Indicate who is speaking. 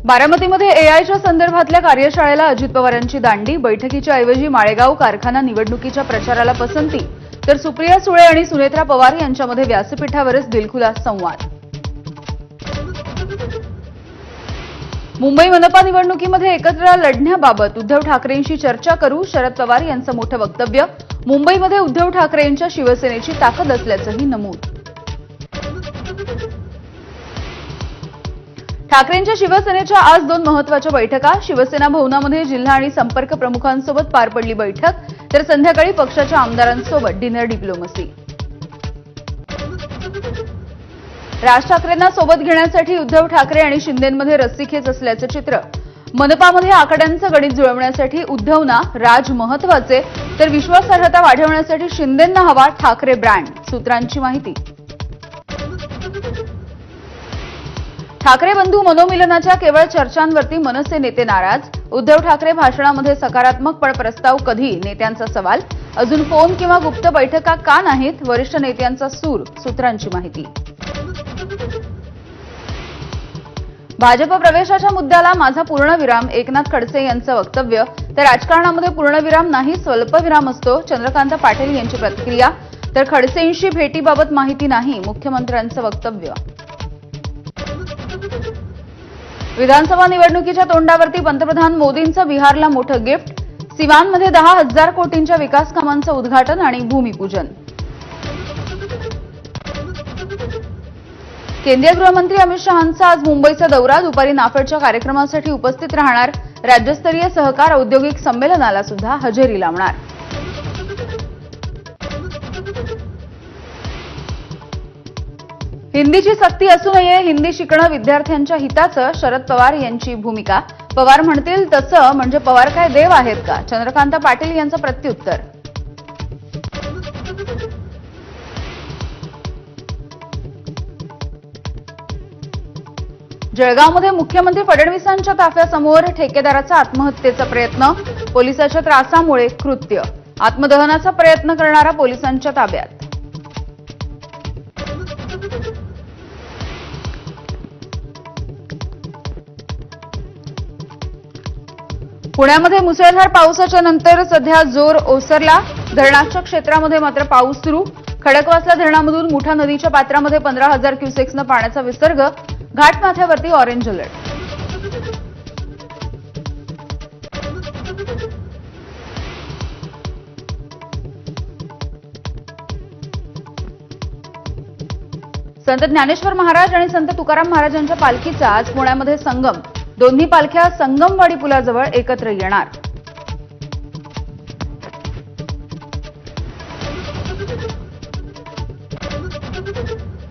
Speaker 1: बारामतीमध्ये एआयच्या संदर्भातल्या कार्यशाळेला अजित पवारांची दांडी. बैठकीच्या ऐवजी माळेगाव कारखाना निवडणुकीच्या प्रचाराला पसंती, तर सुप्रिया सुळे आणि सुनेत्रा पवार यांच्यामध्ये व्यासपीठावरच दिलखुलास संवाद. मुंबई मनपा निवडणुकीमध्ये एकत्र लढण्याबाबत उद्धव ठाकरेंशी चर्चा करू, शरद पवार यांचं मोठं वक्तव्य. मुंबईमध्ये उद्धव ठाकरेंच्या शिवसेनेची ताकद असल्याचंही नमूद. ठाकरेंच्या शिवसेनेच्या आज 2 महत्वाच्या बैठका. शिवसेना भवनामध्ये जिल्हा आणि संपर्क प्रमुखांसोबत पार पडली बैठक, तर संध्याकाळी पक्षाच्या आमदारांसोबत डिनर डिप्लोमसी. राज ठाकरेंना सोबत घेण्यासाठी उद्धव ठाकरे आणि शिंदेंमध्ये रस्सीखेच असल्याचं चित्र. मनपामध्ये आकड्यांचं गणित जुळवण्यासाठी उद्धवना राज महत्वाचे, तर विश्वासार्हता वाढवण्यासाठी शिंदेंना हवा ठाकरे ब्रँड, सूत्रांची माहिती. ठाकरे बंधू मनोमिलनाच्या केवळ चर्चांवरती मनसे नेते नाराज. उद्धव ठाकरे भाषणामध्ये सकारात्मक, पण प्रस्ताव कधी, नेत्यांचा सवाल. अजून फोन किंवा गुप्त बैठका का नाहीत, वरिष्ठ नेत्यांचा सूर, सूत्रांची माहिती. भाजप प्रवेशाच्या मुद्द्याला माझा पूर्णविराम, एकनाथ खडसे यांचं वक्तव्य. तर राजकारणामध्ये पूर्णविराम नाही, स्वल्पविराम असतो, चंद्रकांत पाटील यांची प्रतिक्रिया. तर खडसेंशी भेटीबाबत माहिती नाही, मुख्यमंत्र्यांचं वक्तव्य. विधानसभा निवडणुकीच्या तोंडावरती पंतप्रधान मोदींचं बिहारला मोठं गिफ्ट. सिवानमध्ये 10,000 कोटींच्या विकास कामांचं उद्घाटन आणि भूमिपूजन. केंद्रीय गृहमंत्री अमित शहांचा आज मुंबईचा दौरा. दुपारी नाफेडच्या कार्यक्रमासाठी उपस्थित राहणार. राज्यस्तरीय सहकार औद्योगिक संमेलनाला सुद्धा हजेरी लावणार. हिंदीची सक्ती असू नये, हिंदी शिकणं विद्यार्थ्यांच्या हिताचं, शरद पवार यांची भूमिका. पवार म्हणतील तसं म्हणजे पवार काय देव आहेत का, चंद्रकांत पाटील यांचं प्रत्युत्तर. जळगावमध्ये मुख्यमंत्री फडणवीसांच्या ताफ्यासमोर ठेकेदाराचा आत्महत्येचा प्रयत्न. पोलिसाच्या त्रासामुळे कृत्य. आत्मदहनाचा प्रयत्न करणारा पोलिसांच्या ताब्यात. पुण्यामध्ये मुसळधार पावसाच्या नंतर सध्या जोर ओसरला. धरणाच्या क्षेत्रामध्ये मात्र पाऊस सुरू. खडकवासला धरणामधून मुठा नदीच्या पात्रामध्ये 15,000 क्युसेक्सनं पाण्याचा विसर्ग. घाटमाथ्यावरती ऑरेंज अलर्ट. संत ज्ञानेश्वर महाराज आणि संत तुकाराम महाराजांच्या पालखीचा आज पुण्यामध्ये संगम. दोन्ही पालख्या संगमवाडी पुलाजवळ एकत्र येणार.